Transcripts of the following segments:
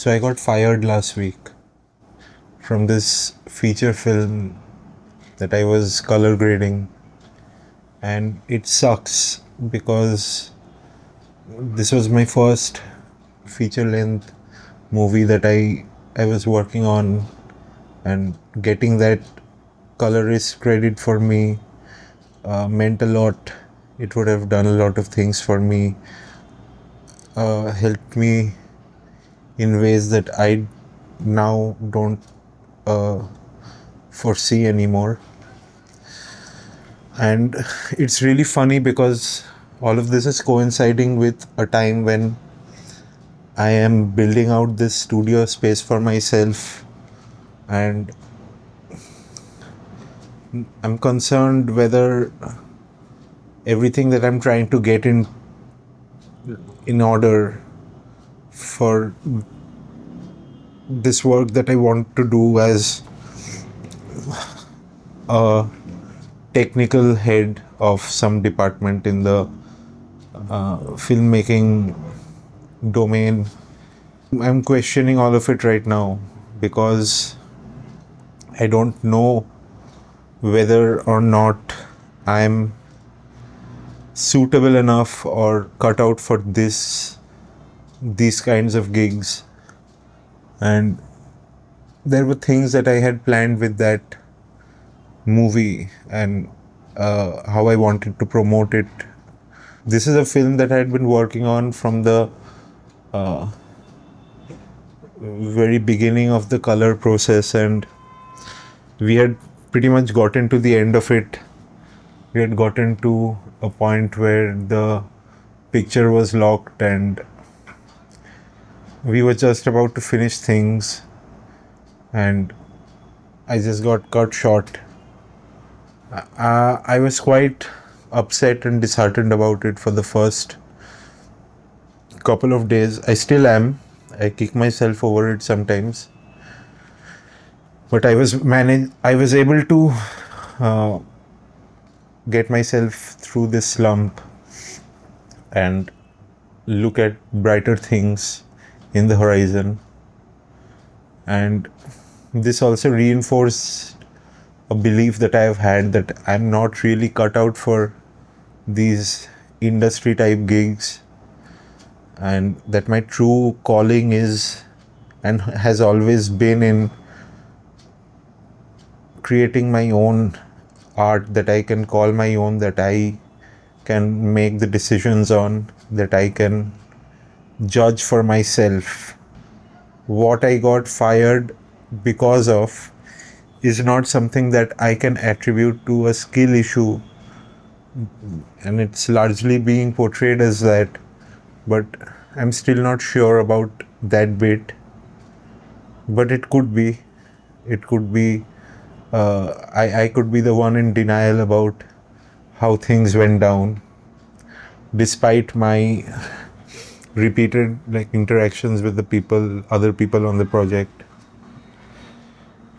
So I got fired last week from this feature film that I was color grading, and it sucks because this was my first feature length movie that I was working on, and getting that colorist credit for me meant a lot. It would have done a lot of things for me, helped me in ways that I now don't uh, foresee anymore. And it's really funny because all of this is coinciding with a time when I am building out this studio space for myself, and I'm concerned whether everything that I'm trying to get in order for this work that I want to do as a technical head of some department in the filmmaking domain. I'm questioning all of it right now because I don't know whether or not I'm suitable enough or cut out for these kinds of gigs. And there were things that I had planned with that movie, and how I wanted to promote it. This is a film that I had been working on from the very beginning of the color process, and we had pretty much gotten to the end of it. We had gotten to a point where the picture was locked and we were just about to finish things, and I just got cut short. I was quite upset and disheartened about it for the first couple of days. I still am. I kick myself over it sometimes. But I was able to uh, get myself through this slump and look at brighter things in the horizon. And this also reinforced a belief that I have had that I'm not really cut out for these industry type gigs, and that my true calling is and has always been in creating my own art that I can call my own, that I can make the decisions on, that I can judge for myself. What I got fired because of is not something that I can attribute to a skill issue, and it's largely being portrayed as that, but I'm still not sure about that bit. But it could be. It could be. I could be the one in denial about how things went down, despite my repeated interactions with the other people on the project.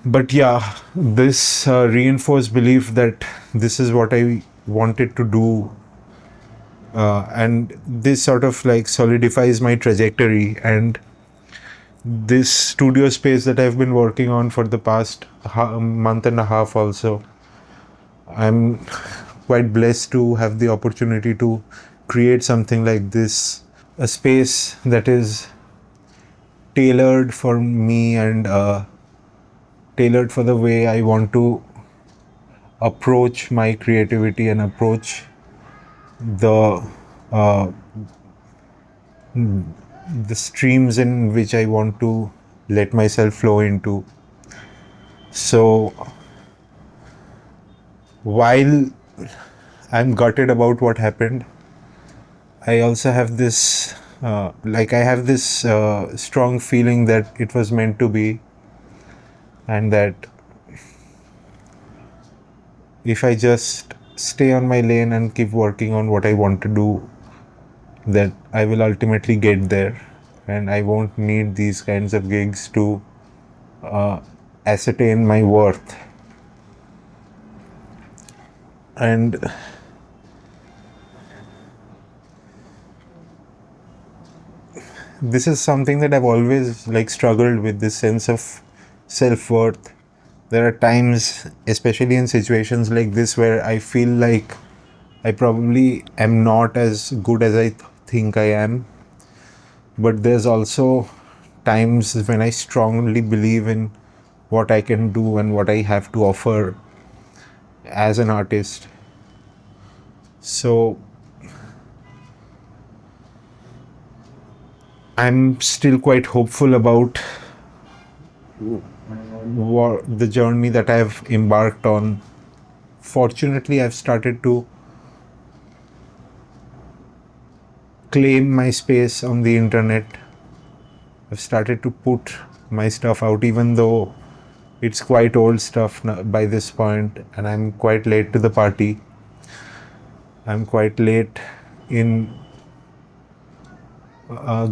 But yeah, this reinforced belief that this is what I wanted to do, and this sort of solidifies my trajectory. And this studio space that I've been working on for the past month and a half also, I'm quite blessed to have the opportunity to create something like this, a space that is tailored for me and tailored for the way I want to approach my creativity and approach the uh, the streams in which I want to let myself flow into. So while I'm gutted about what happened, I also have this I have this strong feeling that it was meant to be, and that if I just stay on my lane and keep working on what I want to do, that I will ultimately get there, and I won't need these kinds of gigs to ascertain my worth. And this is something that I've always like struggled with, this sense of self-worth. There are times, especially in situations like this, where I feel like I probably am not as good as I think I am. But there's also times when I strongly believe in what I can do and what I have to offer as an artist. So I'm still quite hopeful about the journey that I've embarked on. Fortunately, I've started to claim my space on the internet. I've started to put my stuff out, even though it's quite old stuff by this point, and I'm quite late to the party. I'm quite late in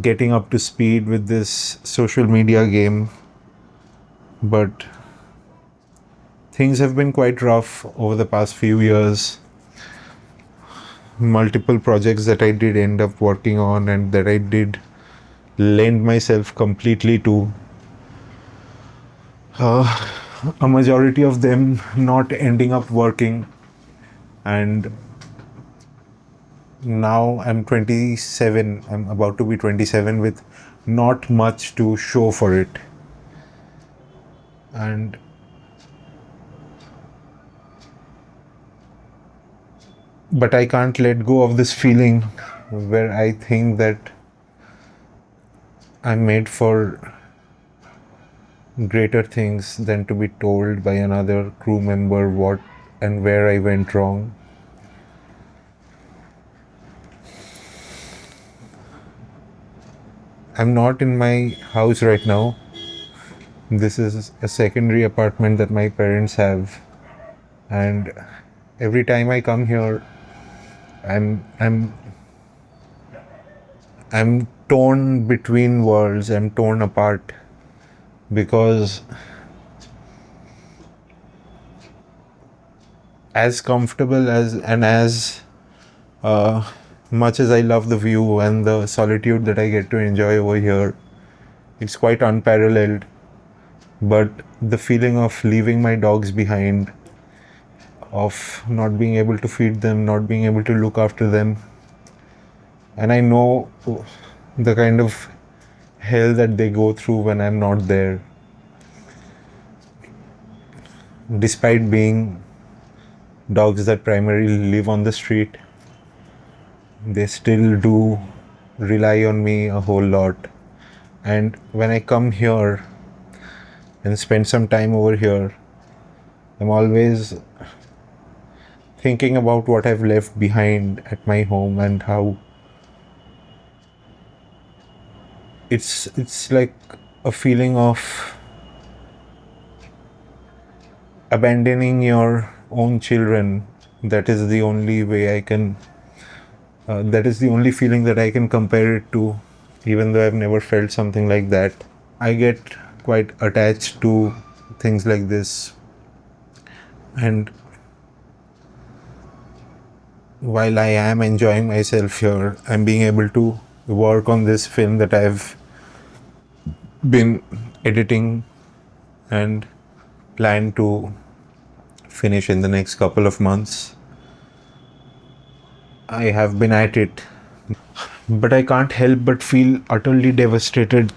getting up to speed with this social media game, but things have been quite rough over the past few years. Multiple projects that I did end up working on and that I did lend myself completely to, a majority of them not ending up working. And now I'm 27, I'm about to be 27 with not much to show for it. And but I can't let go of this feeling where I think that I'm made for greater things than to be told by another crew member what and where I went wrong. I'm not in my house right now. This is a secondary apartment that my parents have, and every time I come here, I'm I'm I'm torn between worlds. I'm torn apart because as comfortable as uh, much as I love the view and the solitude that I get to enjoy over here, it's quite unparalleled. But the feeling of leaving my dogs behind, of not being able to feed them, not being able to look after them, and I know the kind of hell that they go through when I'm not there, despite being dogs that primarily live on the street, they still do rely on me a whole lot. And when I come here and spend some time over here, I'm always thinking about what I've left behind at my home and how it's like a feeling of abandoning your own children. That is the only way I can that is the only feeling that I can compare it to, even though I've never felt something like that. I get quite attached to things like this, and while I am enjoying myself here, I'm being able to work on this film that I've been editing and plan to finish in the next couple of months. I have been at it, but I can't help but feel utterly devastated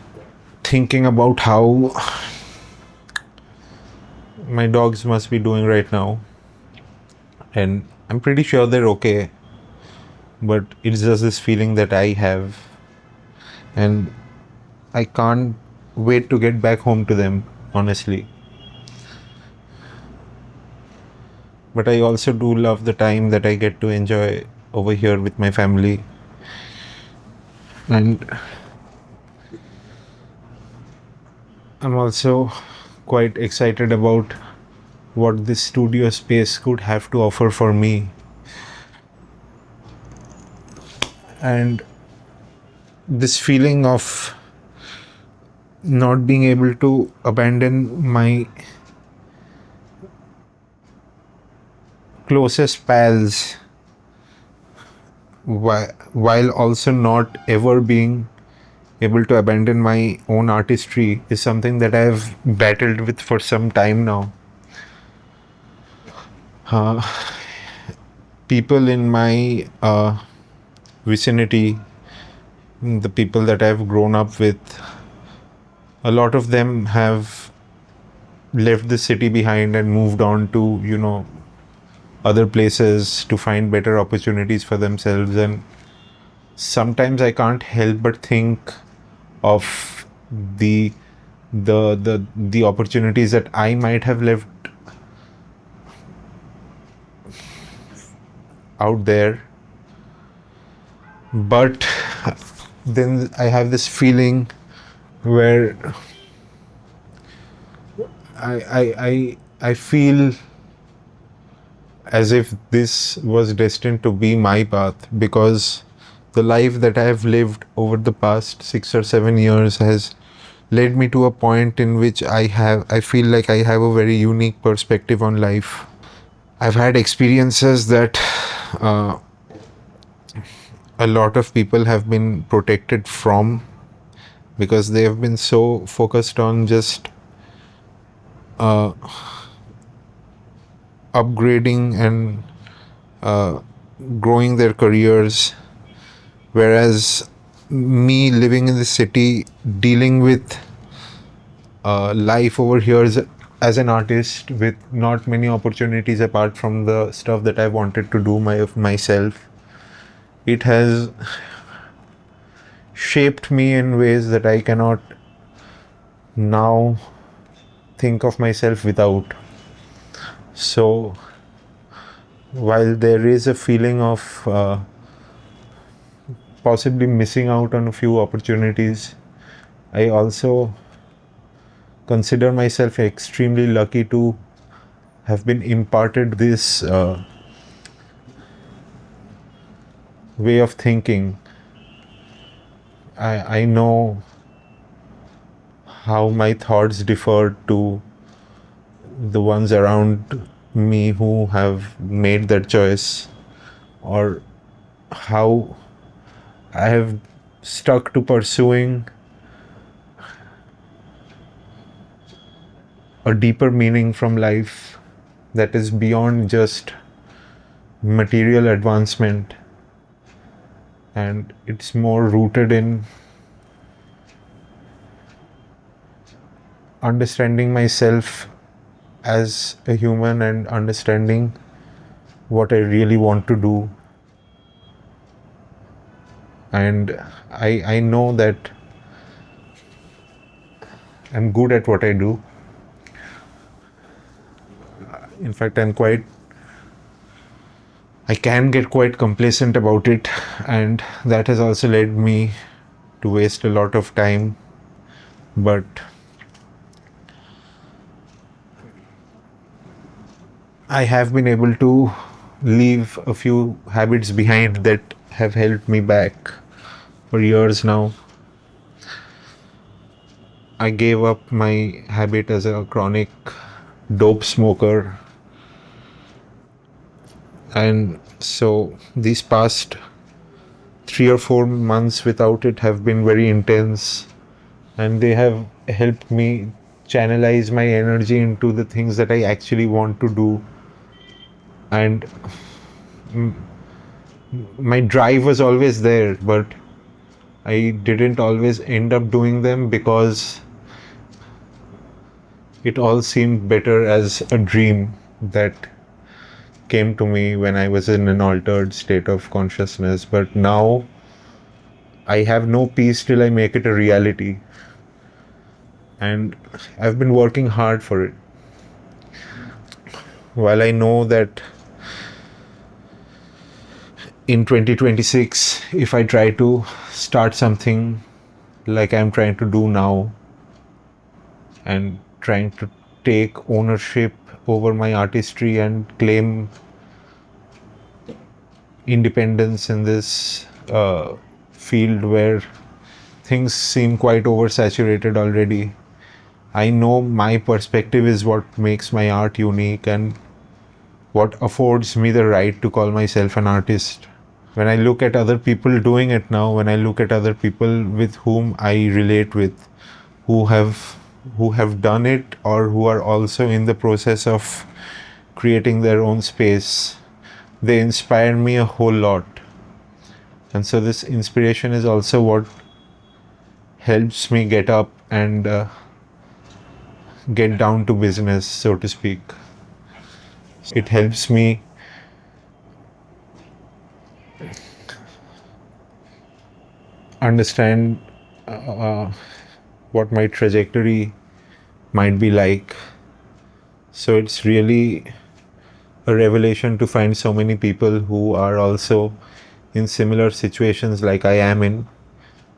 thinking about how my dogs must be doing right now. And I'm pretty sure they're okay, but it's just this feeling that I have, and I can't wait to get back home to them, honestly. But I also do love the time that I get to enjoy over here with my family. And I'm also quite excited about what this studio space could have to offer for me. And this feeling of not being able to abandon my closest pals while also not ever being able to abandon my own artistry is something that I've battled with for some time now. Uh, People in my vicinity, the people that I've grown up with, a lot of them have left the city behind and moved on to, other places to find better opportunities for themselves. And sometimes I can't help but think of the the opportunities that I might have left out there. But then I have this feeling where I feel as if this was destined to be my path, because the life that I have lived over the past 6 or 7 years has led me to a point in which I feel like I have a very unique perspective on life. I've had experiences that uh, a lot of people have been protected from, because they have been so focused on just uh, upgrading and uh, growing their careers, whereas me living in the city, dealing with life over here as an artist with not many opportunities apart from the stuff that I wanted to do myself, it has shaped me in ways that I cannot now think of myself without. So while there is a feeling of possibly missing out on a few opportunities, I also consider myself extremely lucky to have been imparted this way of thinking. I know how my thoughts differ to the ones around me who have made that choice, or how I have stuck to pursuing a deeper meaning from life that is beyond just material advancement, and it's more rooted in understanding myself as a human and understanding what I really want to do. And I know that I'm good at what I do. In fact, I can get quite complacent about it, and that has also led me to waste a lot of time. But I have been able to leave a few habits behind that have held me back for years now. I gave up my habit as a chronic dope smoker, and so these past 3 or 4 months without it have been very intense, and they have helped me channelize my energy into the things that I actually want to do. And my drive was always there, but I didn't always end up doing them because it all seemed better as a dream that came to me when I was in an altered state of consciousness. But now I have no peace till I make it a reality. And I've been working hard for it. While I know that in 2026, if I try to start something like I'm trying to do now, and trying to take ownership over my artistry and claim independence in this field where things seem quite oversaturated already, I know my perspective is what makes my art unique and what affords me the right to call myself an artist. When I look at other people doing it now, when I look at other people with whom I relate with, who have who have done it or who are also in the process of creating their own space, they inspire me a whole lot. And so this inspiration is also what helps me get up and get down to business, so to speak. It helps me understand what my trajectory might be like. So it's really a revelation to find so many people who are also in similar situations like I am in.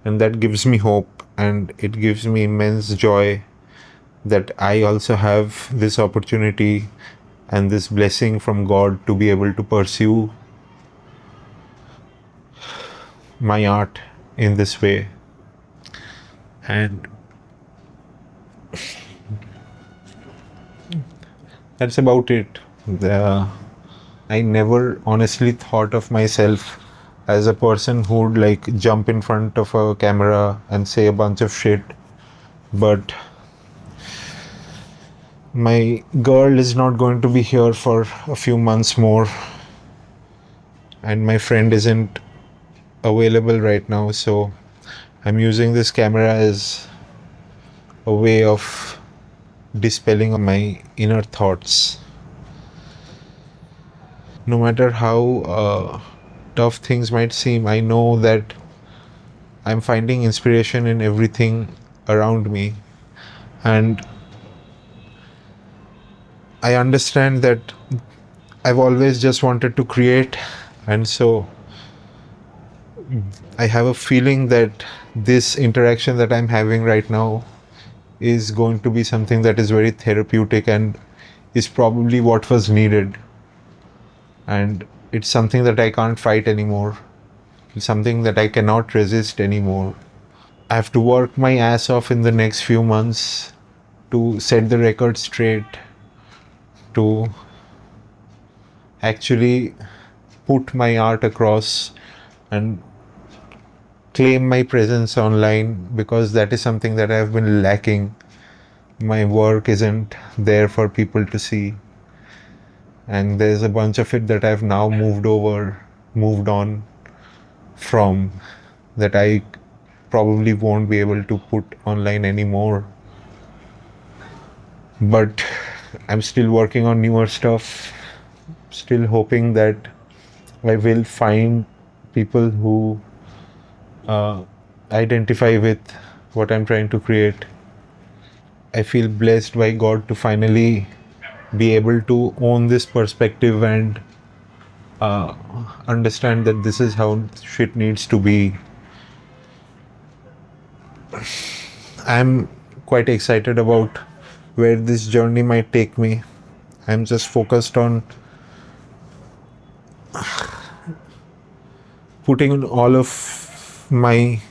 And that gives me hope, and it gives me immense joy that I also have this opportunity and this blessing from God to be able to pursue my art in this way. And that's about it. I never honestly thought of myself as a person who would like jump in front of a camera and say a bunch of shit. But my girl is not going to be here for a few months more, and my friend isn't available right now, so I'm using this camera as a way of dispelling my inner thoughts. No matter how tough things might seem, I know that I'm finding inspiration in everything around me, and I understand that I've always just wanted to create, and so I have a feeling that this interaction that I'm having right now is going to be something that is very therapeutic and is probably what was needed. And it's something that I can't fight anymore. It's something that I cannot resist anymore. I have to work my ass off in the next few months to set the record straight, to actually put my art across and claim my presence online, because that is something that I've been lacking. My work isn't there for people to see, and there's a bunch of it that I've now moved on from, that I probably won't be able to put online anymore. But I'm still working on newer stuff, still hoping that I will find people who identify with what I'm trying to create. I feel blessed by God to finally be able to own this perspective and understand that this is how shit needs to be. I'm quite excited about where this journey might take me. I'm just focused on putting all of my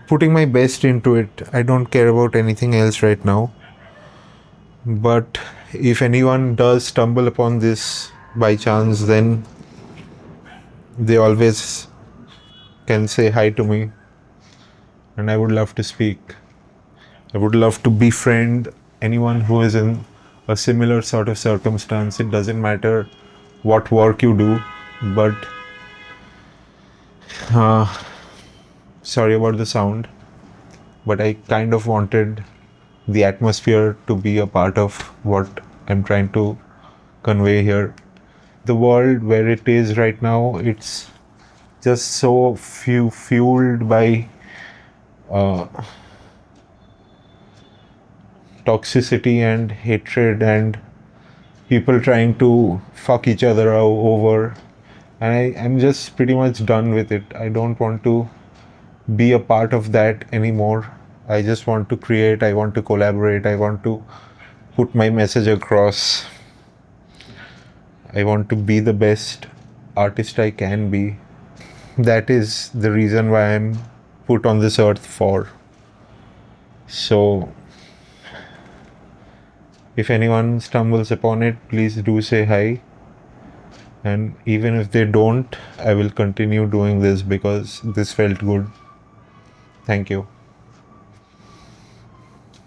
putting my best into it. I don't care about anything else right now. But if anyone does stumble upon this by chance, then they always can say hi to me, and I would love to speak. I would love to befriend anyone who is in a similar sort of circumstance. It doesn't matter what work you do, but sorry about the sound, but I kind of wanted the atmosphere to be a part of what I'm trying to convey here. The world where it is right now, it's just so fueled by toxicity and hatred and people trying to fuck each other over, and I'm just pretty much done with it. I don't want to be a part of that anymore. I just want to create, I want to collaborate, I want to put my message across. I want to be the best artist I can be. That is the reason why I'm put on this earth for. So if anyone stumbles upon it, please do say hi. And even if they don't, I will continue doing this because this felt good. Thank you.